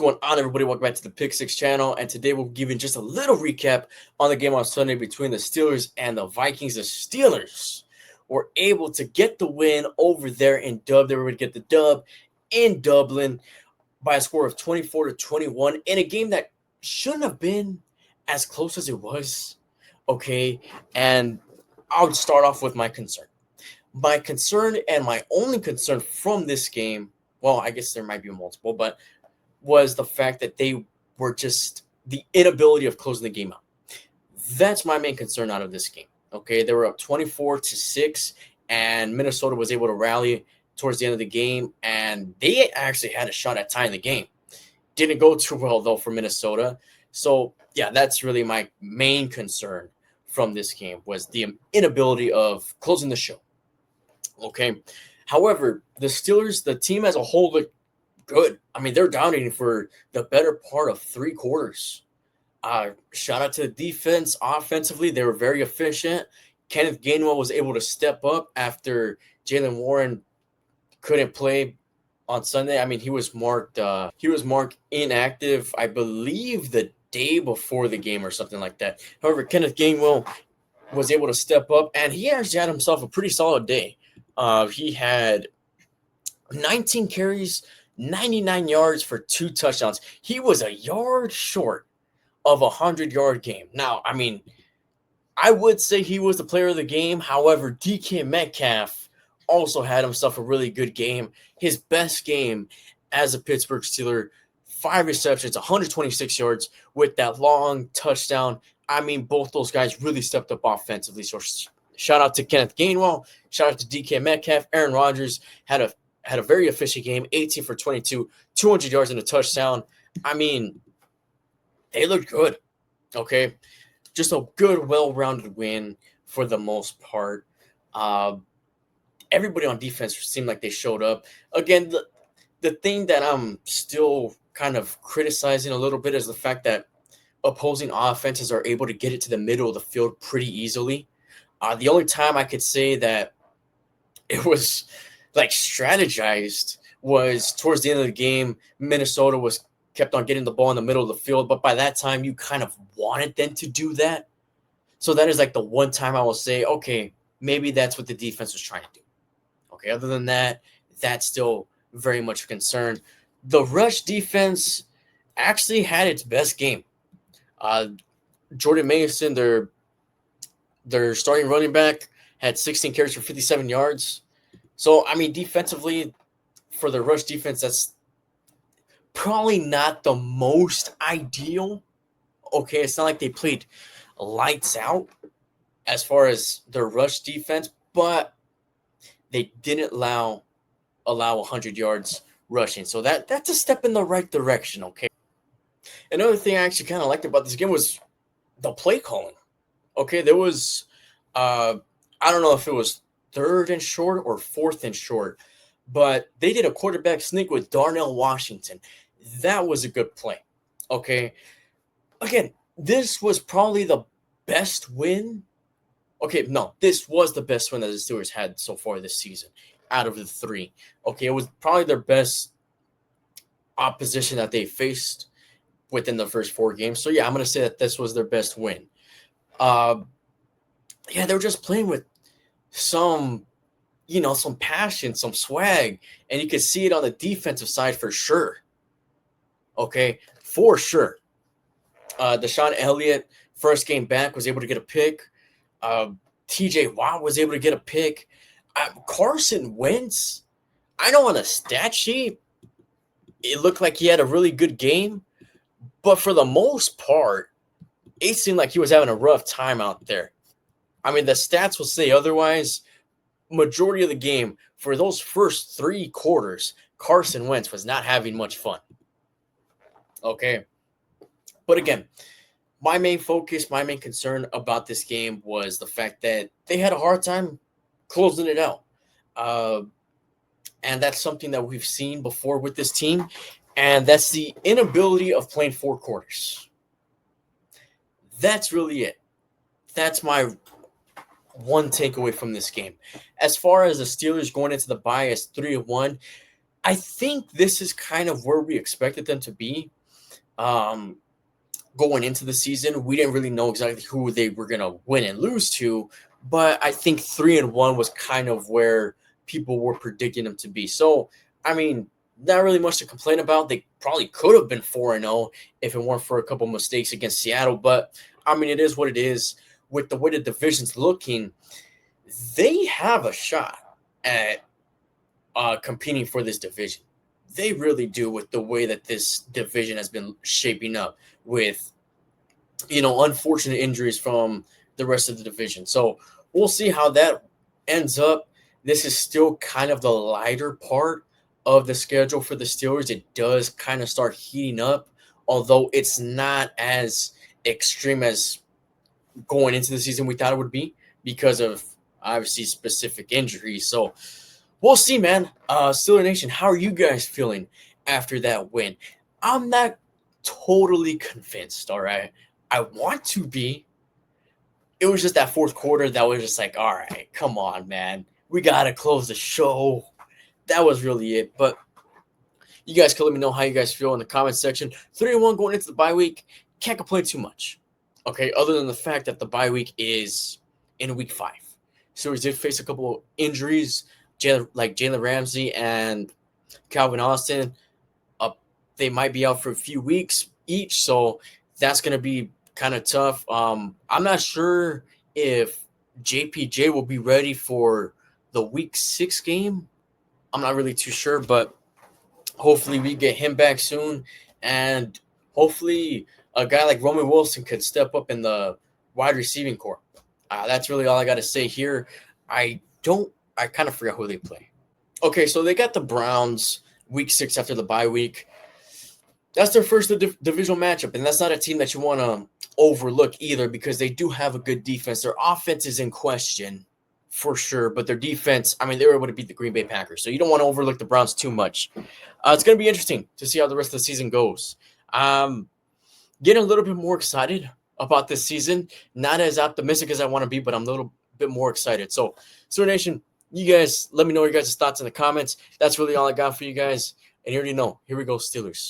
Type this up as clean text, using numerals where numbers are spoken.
Going on, everybody? Welcome back to the Pick Six channel, and today we'll give you just a little recap on the game on Sunday between the Steelers and the Vikings. The Steelers were able to get the win over there in Dub. They were able to get the dub in Dublin by a score of 24-21 in a game that shouldn't have been as close as it was. Okay, and I'll start off with my concern. My concern and my only concern from this game, well, I guess there might be multiple, but was the fact that they were just the inability of closing the game out. That's my main concern out of this game. Okay, they were up 24-6, and Minnesota was able to rally towards the end of the game, and they actually had a shot at tying the game. Didn't go too well though for Minnesota. So yeah, that's really my main concern from this game was the inability of closing the show. Okay, however, the Steelers, the team as a whole, looked good. I mean, they're dominating for the better part of 3 quarters. Shout out to the defense. Offensively, they were very efficient. Kenneth Gainwell was able to step up after Jaylen Warren couldn't play on Sunday. I mean, he was marked inactive, I believe, the day before the game or something like that. However, Kenneth Gainwell was able to step up, and he actually had himself a pretty solid day. He had 19 carries, 99 yards for 2 touchdowns. He was a yard short of a 100-yard game. Now, I mean, I would say he was the player of the game. However, DK Metcalf also had himself a really good game. His best game as a Pittsburgh Steeler, 5 receptions, 126 yards with that long touchdown. I mean, both those guys really stepped up offensively. So shout out to Kenneth Gainwell. Shout out to DK Metcalf. Aaron Rodgers had a very efficient game, 18 for 22, 200 yards and a touchdown. I mean, they looked good, okay? Just a good, well-rounded win for the most part. Everybody on defense seemed like they showed up. Again, the thing that I'm still kind of criticizing a little bit is the fact that opposing offenses are able to get it to the middle of the field pretty easily. The only time I could say that it was like strategized was towards the end of the game. Minnesota was kept on getting the ball in the middle of the field, but by that time you kind of wanted them to do that. So that is like the one time I will say, okay, maybe that's what the defense was trying to do. Okay, other than that, that's still very much a concern. The rush defense actually had its best game. Jordan Mason, their starting running back, had 16 carries for 57 yards. So, I mean, defensively, for the rush defense, that's probably not the most ideal. Okay, it's not like they played lights out as far as their rush defense, but they didn't allow 100 yards rushing. So that's a step in the right direction, okay? Another thing I actually kind of liked about this game was the play calling. Okay, there was, I don't know if it was 3rd and short or 4th and short, but they did a quarterback sneak with Darnell Washington. That was a good play. Okay, again, this was probably the best win. Okay, no, this was the best win that the Steelers had so far this season out of the 3. Okay, it was probably their best opposition that they faced within the first 4 games. So yeah, I'm gonna say that this was their best win. Yeah, they were just playing with some passion, some swag, and you could see it on the defensive side for sure. Okay, for sure. Deshaun Elliott, first game back, was able to get a pick. TJ Watt was able to get a pick. Carson Wentz, I know on a stat sheet, it looked like he had a really good game, but for the most part, it seemed like he was having a rough time out there. I mean, the stats will say otherwise. Majority of the game, for those first 3 quarters, Carson Wentz was not having much fun. Okay. But again, my main focus, my main concern about this game was the fact that they had a hard time closing it out. And that's something that we've seen before with this team. And that's the inability of playing 4 quarters. That's really it. That's my one takeaway from this game. As far as the Steelers going into the bye as 3-1, I think this is kind of where we expected them to be. Um, Going into the season, we didn't really know exactly who they were going to win and lose to, but I think 3-1 was kind of where people were predicting them to be. So, I mean, not really much to complain about. They probably could have been 4-0 if it weren't for a couple mistakes against Seattle, but I mean, it is what it is. With the way the division's looking, they have a shot at competing for this division. They really do, with the way that this division has been shaping up, with unfortunate injuries from the rest of the division. So we'll see how that ends up. This is still kind of the lighter part of the schedule for the Steelers. It does kind of start heating up, although it's not as extreme as going into the season we thought it would be because of obviously specific injuries. So we'll see, man. Steeler Nation, how are you guys feeling after that win? I'm not totally convinced, all right? I want to be. It was just that fourth quarter that was just like, all right, come on, man. We got to close the show. That was really it. But you guys can let me know how you guys feel in the comment section. 3-1 going into the bye week. Can't complain too much. Okay, other than the fact that the bye week is in week 5. So we did face a couple of injuries, like Jalen Ramsey and Calvin Austin. They might be out for a few weeks each, so that's going to be kind of tough. I'm not sure if JPJ will be ready for the week 6 game. I'm not really too sure, but hopefully we get him back soon, and hopefully a guy like Roman Wilson could step up in the wide receiving corps. That's really all I got to say here. I kind of forgot who they play. Okay, so they got the Browns week 6 after the bye week. That's their first divisional matchup, and that's not a team that you want to overlook either because they do have a good defense. Their offense is in question for sure, but their defense, I mean, they were able to beat the Green Bay Packers, so you don't want to overlook the Browns too much. It's going to be interesting to see how the rest of the season goes. Getting a little bit more excited about this season. Not as optimistic as I want to be, but I'm a little bit more excited. So, Steeler Nation, you guys, let me know your guys' thoughts in the comments. That's really all I got for you guys. And you already know, here we go, Steelers.